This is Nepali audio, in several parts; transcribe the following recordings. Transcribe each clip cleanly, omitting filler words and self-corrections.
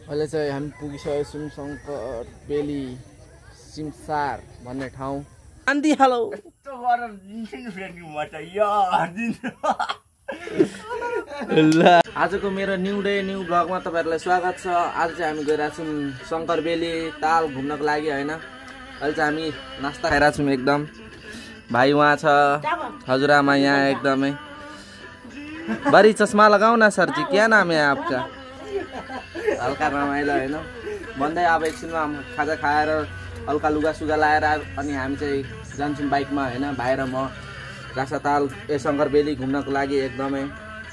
अहिले चाहिँ हामी पुगिसकेको छौँ शङ्कर बेली सिमसार भन्ने ठाउँ। आन्टी हेलो आजको मेरो न्यू डे न्यू ब्लगमा तपाईँहरूलाई स्वागत छ। आज चाहिँ हामी गइरहेको छौँ शङ्कर बेली ताल घुम्नको लागि होइन। अहिले चाहिँ हामी नास्ता खाइरहेको छौँ एकदम। भाइ उहाँ छ, हजुरआमा यहाँ एकदमै। बड़ी चश्मा लगाऊ न सरजी, क्या नाम है आपका? हल्का रमाइलो होइन भन्दै अब एकछिनमा खाजा खाएर हल्का लुगासुगा लाएर अनि हामी चाहिँ जान्छौँ बाइकमा होइन। भाइ र म रासाताल शङ्कर बेली घुम्नको लागि एकदमै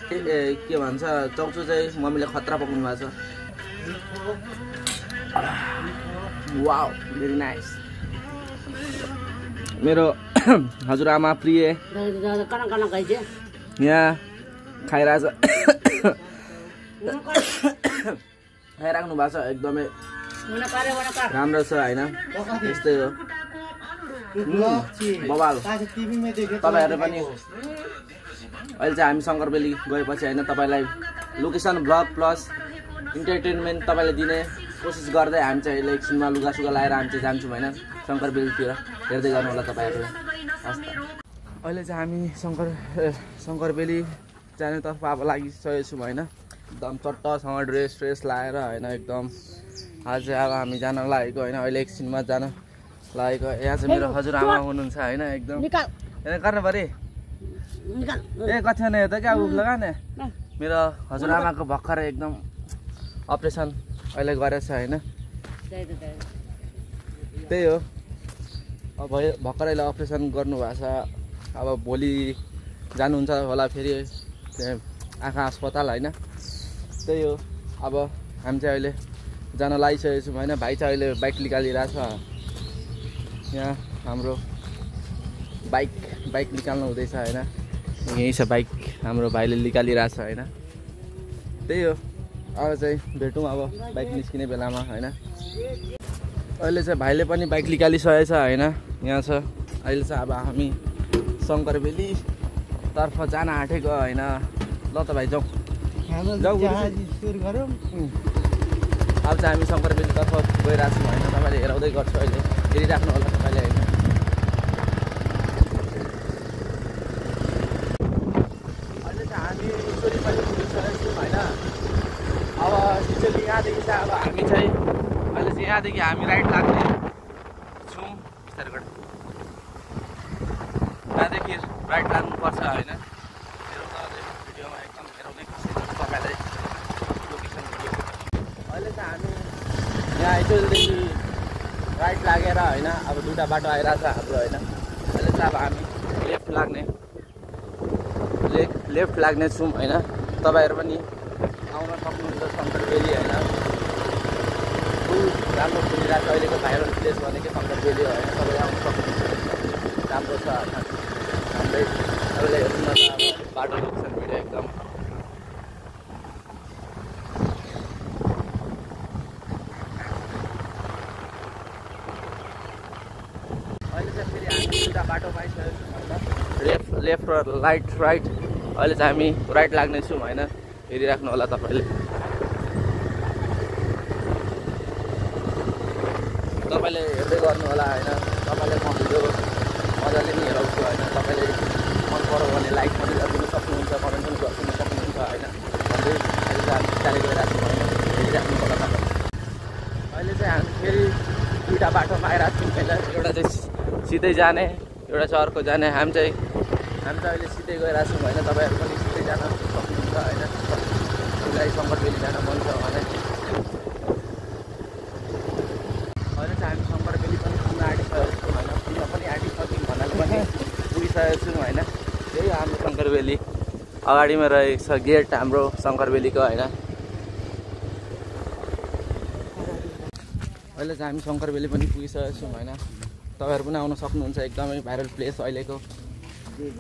के भन्छ चौचो चाहिँ मम्मीले खतरा पकाउनु भएको छ। Wow very nice. मेरो हजुरआमा प्रिय यहाँ खाइरहेछ, खाइराख्नु भएको छ एकदमै राम्रो छ होइन। यस्तै हो बबाल। तपाईँहरू पनि अहिले चाहिँ हामी शङ्कर बेली गएपछि होइन तपाईँलाई लोकेसन ब्लग प्लस इन्टरटेनमेन्ट तपाईँलाई दिने कोसिस गर्दै हामी चाहिँ अहिले एकछिनमा लुगासुगा लगाएर हामी चाहिँ जान्छौँ होइन शङ्कर बेलीतिर। हेर्दै गर्नु होला तपाईँहरूले। हस् त। अहिले चाहिँ हामी शङ्कर बेली जानेतर्फ अब लागिसकेको छौँ होइन। एकदम चट्टसँग ड्रेस लगाएर होइन एकदम। आज चाहिँ अब हामी जान लागेको होइन, अहिले एकछिनमा जान लागेको। यहाँ चाहिँ मेरो हजुरआमा हुनुहुन्छ होइन एकदम। गर्न पऱ्यो ए कति नै त क्या उफ लगा न। मेरो हजुरआमाको भर्खर एकदम अपरेसन अहिले गरेछ होइन। त्यही हो अब भर्खर अहिले अपरेसन गर्नुभएको छ। अब भोलि जानुहुन्छ होला फेरि आँखा अस्पताल होइन। त्यही हो अब हामी चाहिँ अहिले जान लागिसकेको छौँ होइन। भाइ चाहिँ अहिले बाइक निकालिरहेछ यहाँ। हाम्रो बाइक निकाल्नु हुँदैछ होइन। यहीँ छ बाइक, हाम्रो भाइले निकालिरहेछ होइन। त्यही हो अब चाहिँ भेटौँ अब बाइक निस्किने बेलामा होइन। अहिले चाहिँ भाइले पनि बाइक निकालिसकेको छ होइन। यहाँ छ अहिले चाहिँ अब हामी शङ्कर बेली तर्फ जान आँटेको होइन। ल त भाइ जाउँ जाउँ गरौँ। अब चाहिँ हामी शङ्कर बेलीतर्फ गइरहेको छौँ होइन। तपाईँले हेराउँदै गर्छु अहिले, हेरिराख्नु होला तपाईँले होइन। अहिले चाहिँ हामी सिचोली पनि पुगिसकेको छौँ होइन। अब सिचोली यहाँदेखि चाहिँ अब हामी चाहिँ अहिले चाहिँ यहाँदेखि हामी राइट लाग्ने छौँ बिस्तारै। यहाँदेखि राइट लाग्नुपर्छ होइन। भिडियोमा एकदम हेराउँदै तपाईँलाई लोकेसन भिडियो। अहिले चाहिँ हामी यहाँ सिचोलीदेखि राइट लागेर होइन अब दुईवटा बाटो आइरहेको छ हाम्रो होइन। अहिले चाहिँ अब हामी लेफ्ट लाग्ने छौँ होइन। तपाईँहरू पनि आउन सक्नुहुन्छ शङ्कर बेली होइन। राम्रो खुलिरहेको छ अहिलेको भाइरल प्लेस भनेको शङ्कर बेली होइन। तपाईँ आउनु सक्नुहुन्छ, राम्रो छ हाम्रै। तपाईँले हेर्नु न अब बाटो लोकेसन भिडियो एकदम। अहिले चाहिँ फेरि हामी दुईवटा बाटो पाइसकेको छौँ होइन। लेफ्ट र राइट। अहिले चाहिँ हामी राइट लाग्नेछौँ होइन। हेरिराख्नु होला तपाईँले। तपाईँले हेर्दै गर्नु होला होइन। तपाईँले म भिडियो मजाले नि हेराउँछु होइन। तपाईँले मन पऱ्यो भने लाइक पनि गरिदिनु सक्नुहुन्छ, कमेन्ट पनि गरिदिनु सक्नुहुन्छ होइन। भन्दै अहिले चाहिँ हामी बिस्तारै गइरहेको छौँ होइन। हेरिराख्नु होला तपाईँ। अहिले चाहिँ हामी फेरि दुईवटा बाटोमा आइरहेको छौँ होइन। एउटा चाहिँ सिधै जाने, एउटा चाहिँ अर्को जाने। हामी चाहिँ अहिले सिधै गइरहेको छौँ होइन। तपाईँहरू पनि सिधै जान सक्नुहुन्छ होइन। हामीलाई शङ्कर बेली जान मन छ भने। अहिले चाहिँ हामी शङ्कर बेली पनि पुग्न आँटिसकेको छौँ होइन। पुग्न पनि आँटिसक्यौँ भन्नाले पनि पुगिसकेको छौँ होइन। त्यही हो हाम्रो शङ्कर बेली। अगाडिमा रहेको छ गेट हाम्रो शङ्कर बेलीको होइन। अहिले चाहिँ हामी शङ्कर बेली पनि पुगिसकेको छौँ होइन। तपाईँहरू पनि आउन सक्नुहुन्छ, एकदमै भाइरल प्लेस अहिलेको।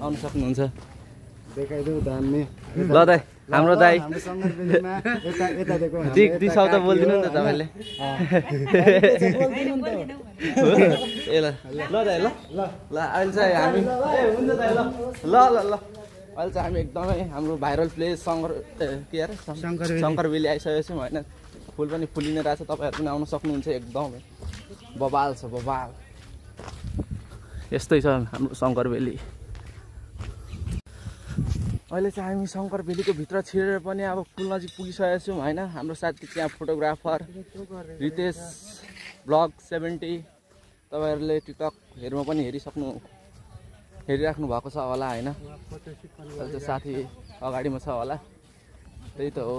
आउनु सक्नुहुन्छ। देखाइदेऊ धान्ने ल दाइ हाम्रो दाइ दुई शब्द बोलिदिनु नि त तपाईँले। ए ल दाइ ल अहिले चाहिँ हामी ल अहिले चाहिँ हामी एकदमै हाम्रो भाइरल प्लेस शङ्कर बेली आइसकेको छौँ होइन। फुल पनि फुलिने रहेछ तपाईहरु पनि आउन सक्नुहुन्छ एकदम बबाल छ बबाल यस्तै छ हाम्रो शंकर भेली अहिले चाहिँ हामी शंकर भेलीको भित्र छिरेर पनि अब पुल नजिक पुगिसकेका छौं हैन हाम्रो साथी त्यहाँ फोटोग्राफर रितेश ब्लग 70 तपाईहरुले टिकटक हेर्नु पनि हेरिराख्नु भएको छ होला हैन अहिले साथी अगाडिमा छ होला त्यही त हो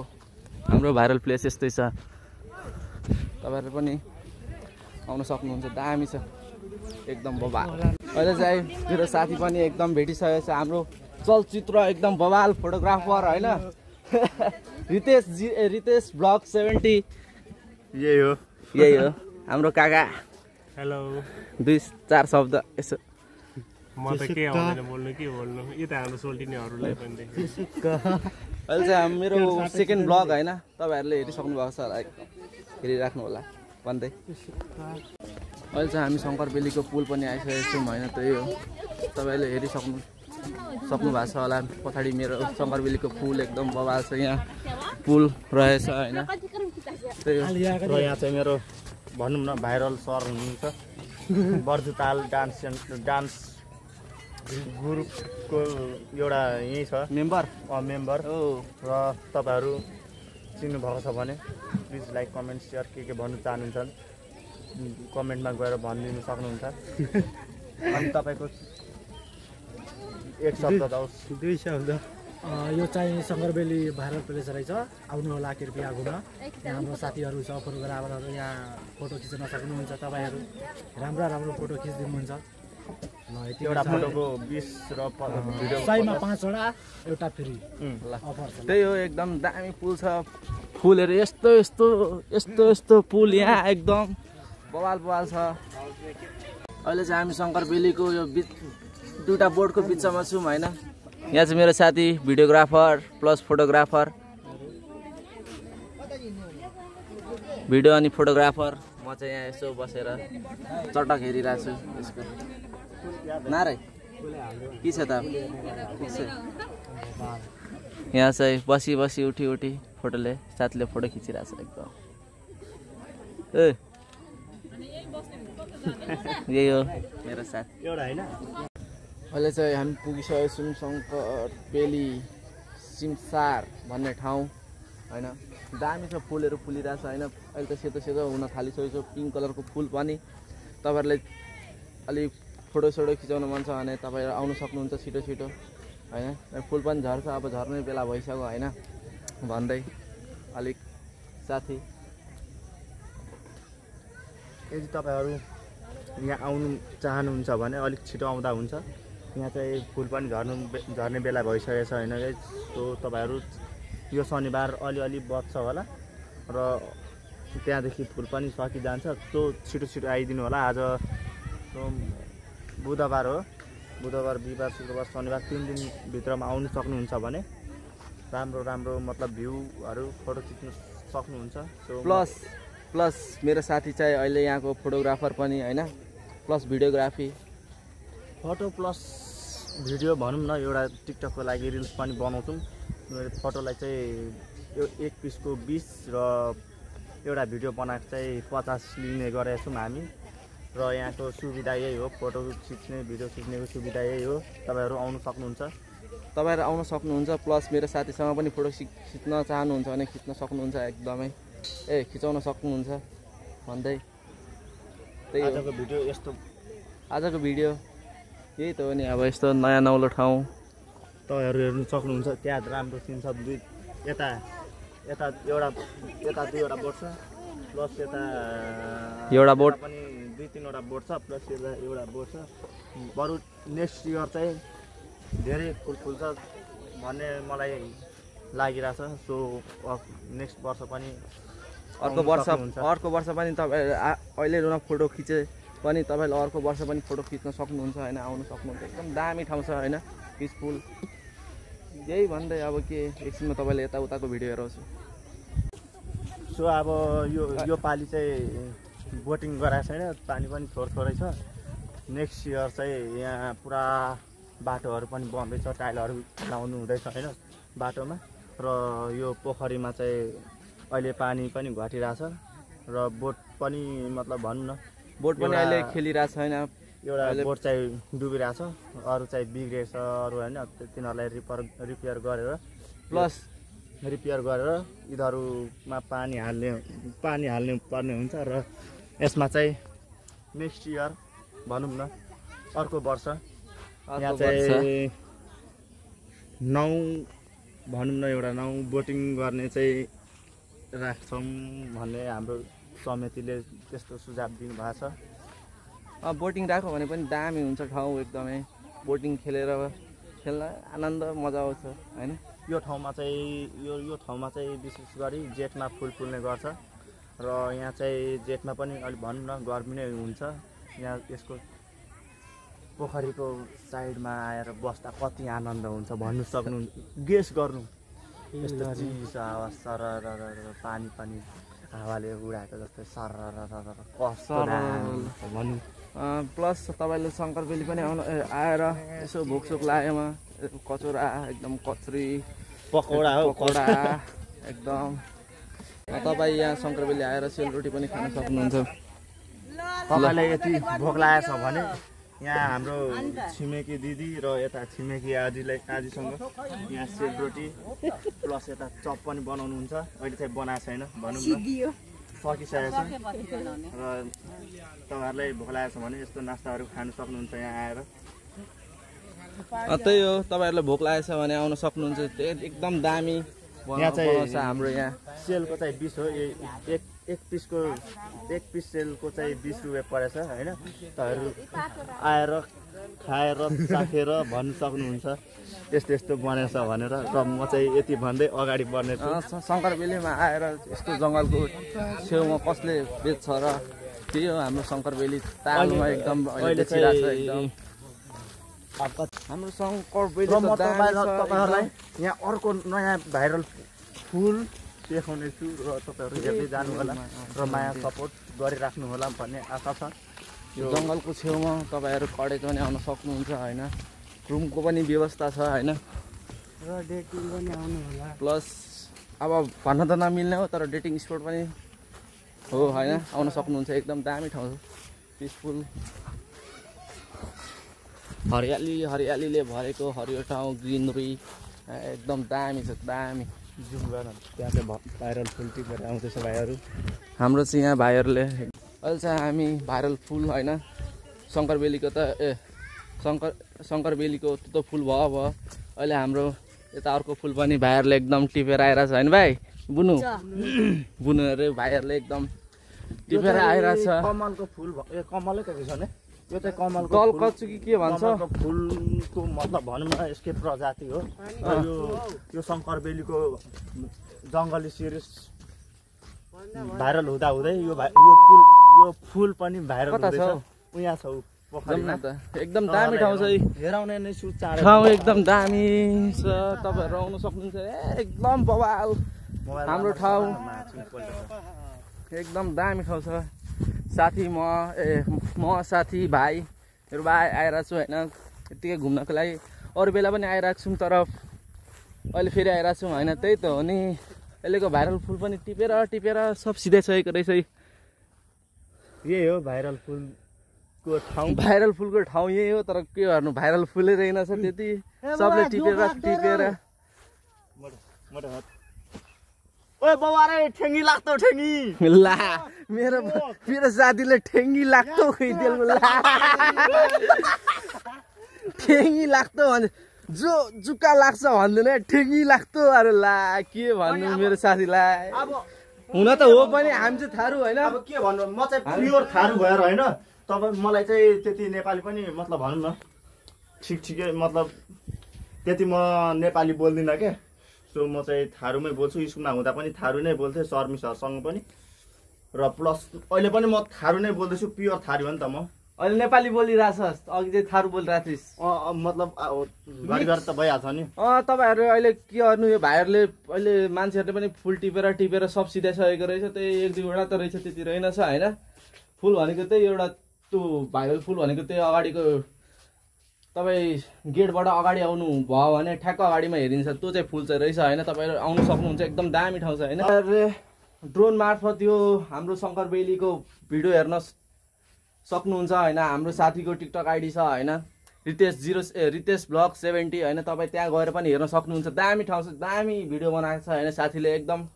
हाम्रो भाइरल प्लेस यस्तै छ तपाईहरु पनि आउन सक्नुहुन्छ दामी छ एकदम बबाल अहिले चाहिँ मेरो साथी पनि एकदम भेटिसकेको छ हाम्रो चलचित्र एकदम बबाल फोटोग्राफर हैन रितेश ब्लग 70 यही हो हाम्रो काका हेलो 2-4 शब्द यसो म त के आउँदैन बोल्नु यो त हाम्रो सोल्टिनेहरुलाई पनि अहिले चाहिँ मेरो सेकेन्ड ब्लग हैन तपाईहरुले हेरिसक्नु भएको छ होला हेरिराख्नु होला भन्दै अहिले चाहिँ हामी शंकर भेलीको पुल पनि आइसकेको छौं हैन त्यही हो तपाईहरुले हेरिसक्नु भएको छ होला पछाडी मेरो शंकर भेलीको पुल एकदम बबाल छ यहाँ पुल रहेछ हैन त्यही हो र यहाँ चाहिँ मेरो भनौं न भाइरल सर हुनुहुन्छ बर्जुताल डान्स ग्रुपको एउटा यही छ मेम्बर हो र तपाईहरु चिन्नु भएको छ भने प्लिज लाइक कमेन्ट शेयर के भन्नु चाहनुहुन्छ कमेन्टमा गएर भनिदिनु सक्नुहुन्छ अनि तपाईको एक शब्द दाउस 2 शब्द यो चाहिँ शंकर भेली भाइरल प्लेस रहेछ आउनु होला कृपया घुम्न हाम्रो साथीहरु छ फोटोग्राफरहरु यहाँ फोटो खिच्न सक्नुहुन्छ तपाईहरु राम्रो फोटो खिच्दिनुहुन्छ एउटा फोटोको 20 र भिडियो सयमा 5 वटा एउटा फ्री अफर छ त्यही हो एकदम दामी पुल छ फुलहरु यस्तो पुल यहाँ एकदम बवाल छ अहिले चाहिँ हामी शंकर भेलीको यो दुईटा बोर्डको बिचमा छौं हैन यहाँ चाहिँ मेरो साथी भिडियोग्राफर प्लस फोटोग्राफर भिडियो अनि फोटोग्राफर म चाहिँ यहाँ यसो बसेर चटक हेरिरहेछु यसको नारै के छ त यहाँ चाहिँ बसी उठी फोटोले साथीले फोटो खिचिरहेछ एकदम यही हो मेरो साथ एउटा हैन अहिले चाहिँ हामी पुगिसकेका छौं शंकर भेली सिमसार भन्ने ठाउँ हैन दामी छ फुलहरु फुलिरहेछ हैन अहिले त सेतो हुन थालिसकेको छ पिंक कलरको फुल पनि तपाईहरुले अलि फोटो खिचाउन मन छ भने तपाईहरु आउन सक्नुहुन्छ छिटो हैन फुल पनि झर्छ अब झर्ने बेला भइसक्यो हैन भन्दै अलिक साथी यदि तपाईहरु यहाँ आउनु चाहनुहुन्छ भने अलिक छिटो आउँदा हुन्छ यहाँ चाहिँ फुल पनि झर्ने बेला भइसकेको छ हैन गाइस सो तपाईहरु यो शनिबार अलि बच्छ होला र त्यहाँदेखि फुल पनि सकिजान्छ सो छिटो आइदिनु होला आज बुधबार हो बुधबार बिहीबार शुक्रबार शनिबार 3 दिन भित्रमा आउनु सक्नुहुन्छ भने राम्रो मतलब भ्यूहरु फोटो खिच्न सक्नुहुन्छ सो प्लस मेरो साथी चाहिँ अहिले यहाँको फोटोग्राफर पनि हैन plus videography photo plus video भनौं न एउटा टिकटकको लागि रिल्स पनि बनाउँछौं फोटोलाई चाहिँ यो एक पिसको 20 र एउटा भिडियो बनाएको चाहिँ 50 लिने गरेका छौं हामी र यहाँको सुविधा यही हो फोटो खिच्ने भिडियो खिच्नेको सुविधा यही हो तपाईहरु आउन सक्नुहुन्छ प्लस मेरो साथीसँग पनि फोटो खिच्न चाहनुहुन्छ भने खिच्न सक्नुहुन्छ एकदमै खिचाउन सक्नुहुन्छ भन्दै त्यही आजको भिडियो यही त हो नि अब यस्तो नयाँ नौलो ठाउँ तपाईहरु हेर्न सक्नुहुन्छ त्यहाँ राम्रो सिन छ यता दुईवटा बोट छ प्लस यता एउटा बोट पनि 2-3 वटा बोट छ प्लस एउटा बोट छ बरु नेक्स्ट इयर चाहिँ धेरै फुल छ भन्ने मलाई लागिरहेछ सो नेक्स्ट वर्ष पनि अर्को वर्ष पनि तपाईहरु अहिले रुन फोटो खिचे पनि तपाईले अर्को वर्ष पनि फोटो खिच्न सक्नुहुन्छ हैन आउन सक्नुहुन्छ एकदम दामी ठाउँ छ हैन पिसफुल यही भन्दै अब के एकछिनमा तपाईले यता उताको भिडियो हेराउँछु सो अब यो पाली चाहिँ बोटिङ गराएको छैन पानी पनि थोरै छ नेक्स्ट इयर चाहिँ यहाँ पुरा बाटोहरु पनि बन्दैछ टाइलहरु लाउनु हुँदैछ हैन बाटोमा र यो पोखरीमा चाहिँ अहिले पानी पनि घटिरहेछ र बोट पनि मतलब भनौँ न बोट पनि अहिले खेलिरहेको छैन। एउटा बोट चाहिँ डुबिरहेछ, अरू चाहिँ बिग्रेछ अरू होइन, तिनीहरूलाई रिपेयर गरेर प्लस यिनीहरूमा पानी हाल्ने पर्ने हुन्छ र यसमा चाहिँ नेक्स्ट इयर भनौँ न अर्को वर्ष यहाँ चाहिँ 9 भनौँ न एउटा 9 बोटिङ गर्ने चाहिँ राख्छौँ भन्ने हाम्रो समितिले त्यस्तो सुझाव दिनुभएको छ। बोटिङ राख्यो भने पनि दामी हुन्छ ठाउँ एकदमै, बोटिङ खेल्न आनन्द मजा आउँछ होइन। यो ठाउँमा चाहिँ विशेष गरी जेठमा फुल फुल्ने गर्छ र यहाँ चाहिँ जेठमा पनि अलिक भनौँ न गर्मी नै हुन्छ। यहाँ यसको पोखरीको साइडमा आएर बस्दा कति आनन्द हुन्छ भन्नु सक्नु, गेस गर्नु। यस्तो चिसो हावा सरर पानी पनि हावाले उडाएको जस्तै सरर कस्तो भनौँ। प्लस तपाईँले शङ्करबेली पनि आएर यसो भोकसोक लागेमा कचौरा एकदम कचरी पकौडा एकदम तपाईँ यहाँ शङ्करबेली आएर सेलरोटी पनि खान सक्नुहुन्छ। तपाईँलाई यति भोक लागेको छ भने यहाँ हाम्रो छिमेकी दिदी र यता छिमेकी आजीसँग यहाँ सेलरोटी प्लस यता चप पनि बनाउनुहुन्छ। अहिले चाहिँ बनाएको छैन भनौँ न, सकिसकेको छ र तपाईँहरूलाई भोक लागेको छ भने यस्तो नास्ताहरू खानु सक्नुहुन्छ यहाँ आएर। त्यही हो, तपाईँहरूलाई भोक लागेको छ भने आउन सक्नुहुन्छ। एकदम दामी यहाँ चाहिँ हाम्रो यहाँ सेलको चाहिँ 20 हो, एक पिस सेलको चाहिँ 20 रुपियाँ परेछ होइन। तपाईँहरू आएर खाएर चाखेर भन्नु सक्नुहुन्छ यस्तो बनेछ भनेर। र म चाहिँ यति भन्दै अगाडि बढ्ने छु। शङ्करबेलीमा आएर यस्तो जङ्गलको छेउमा कसले बेच्छ र त्यही हो हाम्रो शङ्करबेली तालमा एकदम अहिले एकदम हाम्रो शङ्करबेली। तपाईँहरूलाई यहाँ अर्को नयाँ भाइरल फुल देखाउने छु र तपाईँहरू हेर्दै जानु होला र माया सपोर्ट गरिराख्नु होला भन्ने आशा छ। यो जङ्गलको छेउमा तपाईँहरू कडेज पनि आउन सक्नुहुन्छ होइन, रुमको पनि व्यवस्था छ होइन, र डेटिङ पनि आउनु होला। प्लस अब भन्न त नमिल्ने हो तर डेटिङ स्पोट पनि हो होइन, आउन सक्नुहुन्छ। एकदम दामी ठाउँ छ, पिसफुल हरियालीले भरेको हरियो ठाउँ, ग्रिनरी एकदम दामी छ, दामी। जुम गर्न त्यहाँ चाहिँ भाइरल फुल टिपेर आउँदैछ भाइहरू। हाम्रो चाहिँ यहाँ भाइहरूले अहिले चाहिँ हामी भाइरल फुल होइन शङ्करबेलीको त शङ्करबेलीको त्यो फुल भयो। अहिले हाम्रो यता अर्को फुल पनि भाइहरूले एकदम टिपेर आइरहेछ होइन भाइ, बुनुहरू भाइहरूले एकदम टिपेर आइरहेछ। कमलको फुल कमलै कति छ नि, यो चाहिँ कमलको कलकचुकी के भन्छ फुलको मतलब भनौँ न यसकै प्रजाति हो। यो शङ्करबेलीको जङ्गली सिरिज भाइरल हुँदै यो फुल पनि भाइरल हुँदैछ। यहाँ छ पोखरीमा त एकदम दामी ठाउँ छ, हेराउने नै छु चाँडै। ठाउँ एकदम दामी छ, तपाईँहरू आउनु सक्नुहुन्छ। एकदम बवाल हाम्रो ठाउँ, एकदम दामी ठाउँ छ। साथी म साथी भाइहरू आइरहेको छु होइन, यत्तिकै घुम्नको लागि। अरू बेला पनि आइरहेको छौँ तर अहिले फेरि आइरहेको छौँ होइन। त्यही त हो नि, अहिलेको भाइरल फुल पनि टिपेर सब सिधाइसकेको रहेछ। यही हो भाइरल फुलको ठाउँ, भाइरल फुलको ठाउँ यही हो। तर के गर्नु, भाइरल फुलै रहेनछ त्यति, सबले टिपेर ओए बाबारे ठेङ्गी लाग्दो ठेङ्गी ला मेरो साथीले ठेङ्गी लाग्दो खैदिएको ला ठेङ्गी लाग्दो भन्छ, जो जुका लाग्छ भन्दैन ठेङ्गी लाग्दो। अरे ला के भन्नु मेरो साथीलाई, हुन त हो पनि हामी चाहिँ थारू होइन। अब के भन्नु, म चाहिँ प्योर थारू भएर होइन, तपाईँ मलाई चाहिँ त्यति नेपाली पनि मतलब भनौँ न ठिकै मतलब त्यति म नेपाली बोल्दिनँ क्या। सो म चाहिँ थारूमै बोल्छु, स्कुलमा हुँदा पनि थारू नै बोल्थेँ शर्मी सरसँग पनि। र प्लस अहिले पनि म थारू नै बोल्दैछु, प्योर थारू हो नि त म। अहिले नेपाली बोलिरहेछस्, अघि चाहिँ थारू बोलिरहेको थिइस्। मतलब घरि त भइहाल्छ नि। तपाईँहरू अहिले के गर्नु, यो भाइहरूले अहिले मान्छेहरूले पनि फुल टिपेर सब सिधाइसकेको रहेछ। त्यही 1-2वटा त रहेछ, त्यति रहेनछ होइन। फुल भनेको त्यही एउटा त्यो भाइरल फुल भनेको त्यही अगाडिको तपाईँ गेटबाट अगाडि आउनु भयो भने ठ्याक्क अगाडिमा हेरिन्छ, त्यो चाहिँ फुल चाहिँ रहेछ होइन। तपाईँहरू आउनु सक्नुहुन्छ, एकदम दामी ठाउँ छ होइन। ड्रोन मार्फत यो हाम्रो शङ्कर बेलीको भिडियो हेर्न सक्नुहुन्छ होइन। हाम्रो साथीको टिकटक आइडी छ होइन, रितेश ब्लग 70 होइन। तपाईँ त्यहाँ गएर पनि हेर्न सक्नुहुन्छ। दामी ठाउँ छ, दामी भिडियो बनाएको छ होइन साथीले, एकदम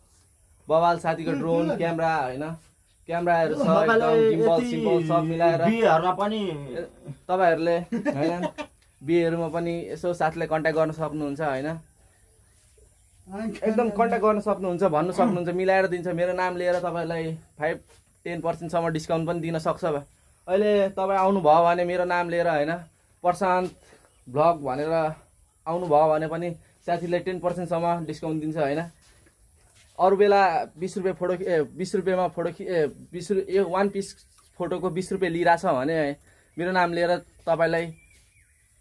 बवाल। साथीको ड्रोन क्यामेरा होइन, क्यामेराहरू छ एकदम गिम्बल सिम्बल सब मिलाएर। बिहेहरूमा पनि तपाईँहरूले होइन बिहेहरूमा पनि यसो साथीलाई कन्ट्याक्ट गर्न सक्नुहुन्छ होइन, एकदम कन्ट्याक्ट गर्न सक्नुहुन्छ, भन्नु सक्नुहुन्छ, मिलाएर दिन्छ। मेरो नाम लिएर तपाईँलाई 5-10% सम्म डिस्काउन्ट पनि दिन सक्छ। अहिले तपाईँ आउनुभयो भने मेरो नाम लिएर होइन प्रशान्त भ्लग भनेर आउनुभयो भने पनि साथीले 10% सम्म डिस्काउन्ट दिन्छ होइन। अरू बेला 20 रुपियाँ फोटो 20 रुपियाँमा फोटो 1 पिस फोटोको 20 रुपियाँ लिइरहेछ भने मेरो नाम लिएर तपाईँलाई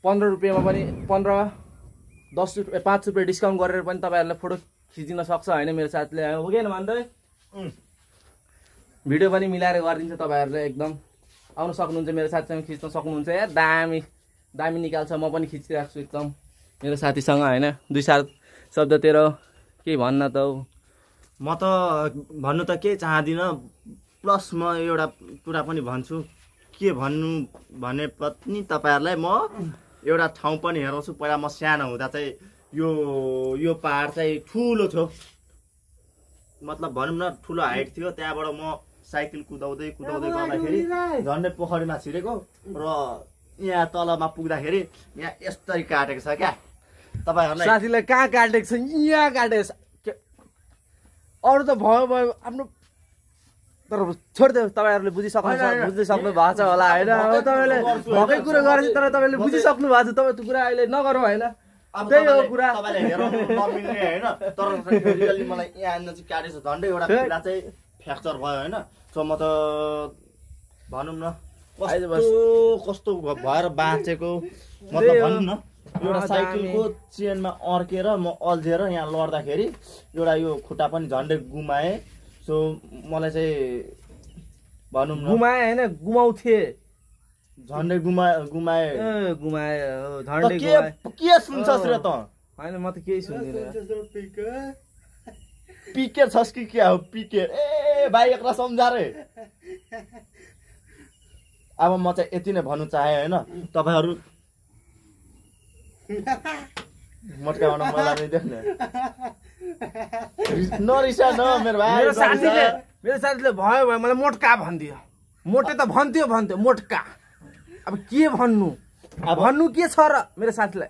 15 रुपियाँमा पनि 15-10 रुपियाँ 5 रुपियाँ डिस्काउन्ट गरेर पनि तपाईँहरूलाई फोटो खिचिदिन सक्छ होइन मेरो साथीले। हो कि भन्दै भिडियो पनि मिलाएर गरिदिन्छ। तपाईँहरूले एकदम आउन सक्नुहुन्छ, मेरो साथीसँग खिच्न सक्नुहुन्छ। यार दामी दामी निकाल्छ, म पनि खिचिरहेको छु एकदम मेरो साथीसँग होइन। 2 शब्द तेरो केही भन्न त हो। म त भन्नु त केही चाहदिनँ, प्लस म एउटा कुरा पनि भन्छु। के भन्नु भने पनि तपाईँहरूलाई म एउटा ठाउँ पनि हेराउँछु। पहिला म सानो हुँदा चाहिँ यो पहाड चाहिँ ठुलो थियो, मतलब भनौँ न ठुलो हाइट थियो। त्यहाँबाट म साइकल कुदाउँदै गर्दाखेरि झन्डै पोखरीमा छिरेको र यहाँ तलमा पुग्दाखेरि यहाँ यस्तरी काटेको छ क्या तपाईँहरूलाई। साथीलाई कहाँ काटेको छ? यहाँ काटेको छ। अरू त भयो आफ्नो, तर छोडिदियो। तपाईँहरूले बुझिसक्नु भएको छ होला होइन। अब तपाईँले भएकै कुरो गरेपछि तर तपाईँले बुझिसक्नु भएको छ। तपाईँ त्यो कुरा अहिले नगरौँ होइन, त्यही हो कुरा। तपाईँले हेरौँ नमिल्ने होइन, तर रियली मलाई यहाँ चाहिँ काटेको छ। झन्डै एउटा कुरा चाहिँ फ्र्याक्चर भयो होइन। सो म त भनौँ न कस्तो भएर बाँचेको, मतलब भनौँ न एउटा साइकलको चेनमा अड्केर म अल्झेर यहाँ लड्दाखेरि एउटा यो खुट्टा पनि झन्डै गुमाएँ। सो मलाई चाहिँ भनौँ न गुमाए होइन गुमाउँथे, झन्डै गुमाए झन्डै के सुन्छस् रे त? होइन म त केही सुन्दिनँ। पिके छस् कि क्या हो? पिके ए भाइ एकरा सम्झा रे। अब म चाहिँ यति नै भन्नु चाहे होइन। तपाईँहरू मटका भन्न मलाई नै देख्ने नरिसा न मेरो भाइ। मेरो साथीले भयो मलाई मोटका भनिदियो। मोटे त भन्थ्यो मोटका। अब के भन्नु के छ र मेरो साथीलाई?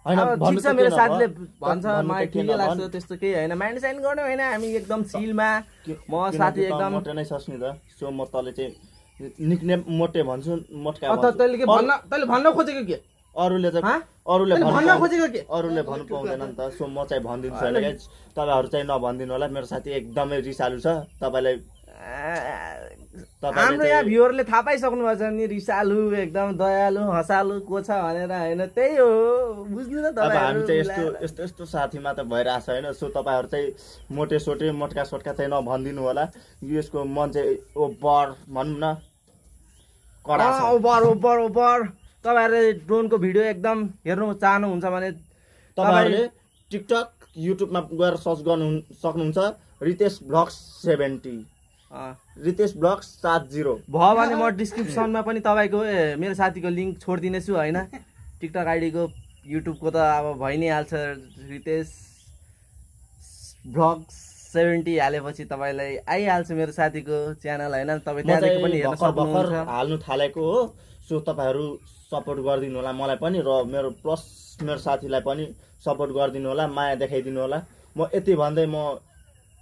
ठिक छ मेरो साथीले भन्छ मलाई ठिकै लाग्छ, त्यस्तो केही होइन। माइन्ड साइन गर्ने होइन, हामी एकदम चिलमा म साथी एकदम मोटे नै छस् नि त। सो म तले चाहिँ निक्नेम मोटे भन्छु, मोटका तैँले भन्न खोजेको के? अरूले भन्न खोजेको के? अरूले भन्नु पाउँदैन नि त। सो म चाहिँ भनिदिन्छु होइन गाइज, तपाईँहरू चाहिँ नभनिदिनु होला। मेरो साथी एकदमै रिसालु छ। तपाईँलाई हाम्रो यहाँ भ्युअरले थाहा पाइसक्नु भएको छ नि, रिसालु एकदम दयालु हँसालु को छ भनेर होइन। त्यही हो, बुझ्नु न तपाईँ। हामी चाहिँ यस्तो साथीमा त भइरहेछ होइन। सो तपाईँहरू चाहिँ मोटे सोटे मोटका सोटका चाहिँ नभनिदिनु होला। यसको मन चाहिँ ओभर भनौँ न कडा छ। ओभर तपाईँहरूले ड्रोनको भिडियो एकदम हेर्नु चाहनुहुन्छ भने तपाईँहरूले टिकटक युट्युबमा गएर सर्च गर्नु सक्नुहुन्छ। रितेश ब्लग 70 रितेश ब्लग 70 भयो भने म डिस्क्रिप्सनमा पनि तपाईँको मेरो साथीको लिङ्क छोडिदिनेछु होइन। टिकटक आइडीको युट्युबको त अब भइ नै हाल्छ। रितेश ब्लग 70 हालेपछि तपाईँलाई आइहाल्छ मेरो साथीको च्यानल होइन। तपाईँ त्यहाँदेखि पनि हेर्न सक्नुहुन्छ। हाल्नु थालेको हो। सो तपाईँहरू सपोर्ट गरिदिनु होला मलाई पनि, र मेरो साथीलाई पनि सपोर्ट गरिदिनु होला, माया देखाइदिनु होला। म यति भन्दै म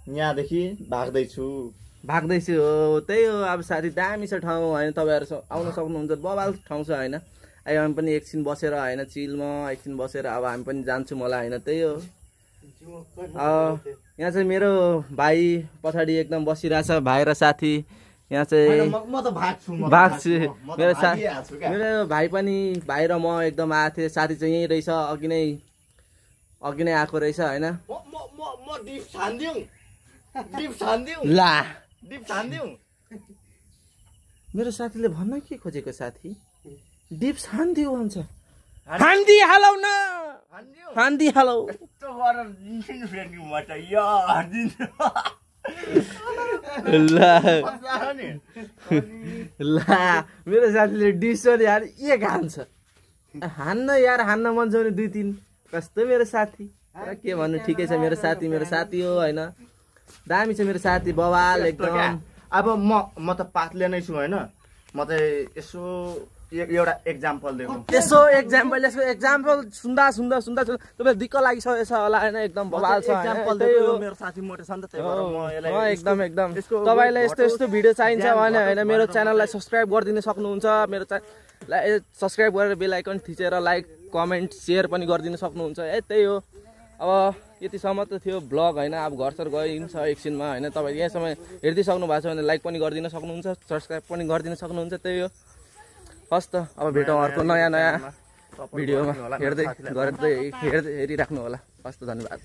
यहाँदेखि भाग्दैछु। हो त्यही हो। अब साथी दामी छ ठाउँ होइन, तपाईँहरू आउन सक्नुहुन्छ। बवाल ठाउँ छ होइन। अहिले हामी पनि एकछिन बसेर होइन चिलमा एकछिन बसेर अब हामी पनि जान्छौँ होला होइन। त्यही हो। यहाँ चाहिँ मेरो भाइ पछाडि एकदम बसिरहेछ, भाइ र साथी। यहाँ चाहिँ म त भाग्छु मेरो भाइ पनि, भाइ र म एकदम आएको थिएँ। साथी चाहिँ यहीँ रहेछ, अघि नै आएको रहेछ होइन। ला मेरो साथीले भन्न के खोजेको? साथी डिप छान्दियो भन्छ। हान्दी हालौ न, हान्दी हालौ। मेरो साथीले डिसर यार एक हान्छ हान्न यार हान्न मन छ भने 2-3 कस्तो मेरो साथी के भन्नु ठिकै छ मेरो साथी हो हैन दामी छ मेरो साथी बवाल एकदम अब म त पातले नै छु हैन म चाहिँ यसो एउटा एक्जाम्पल दिएको यसो एक्जाम्पल सुन्दा तपाईँ दिक्क लागिसकेछ होला हैन एकदम बवाल छ एक्जाम्पल दिएको मेरो साथी मोटे छ नि त त्यही भएर म यसलाई एकदम तपाईलाई यस्तो भिडियो चाहिन्छ भने हैन मेरो च्यानललाई सब्स्क्राइब गरिदिन सक्नुहुन्छ मेरो च्यानललाई सब्स्क्राइब गरेर बेल आइकन थिचेर लाइक कमेन्ट शेयर पनि गरिदिन सक्नुहुन्छ त्यही हो अब यतिसम्म त थियो ब्लग हैन अब घर गइन्छ एकछिनमा हैन तपाईँ यहाँसम्म हेर्दै सक्नु भएको छ भने लाइक पनि गरिदिन सक्नुहुन्छ सब्स्क्राइब पनि गरिदिन सक्नुहुन्छ त्यही हो हस् त अब भेटौँ अर्को नयाँ भिडियोमा हेरिराख्नु होला हस् त धन्यवाद।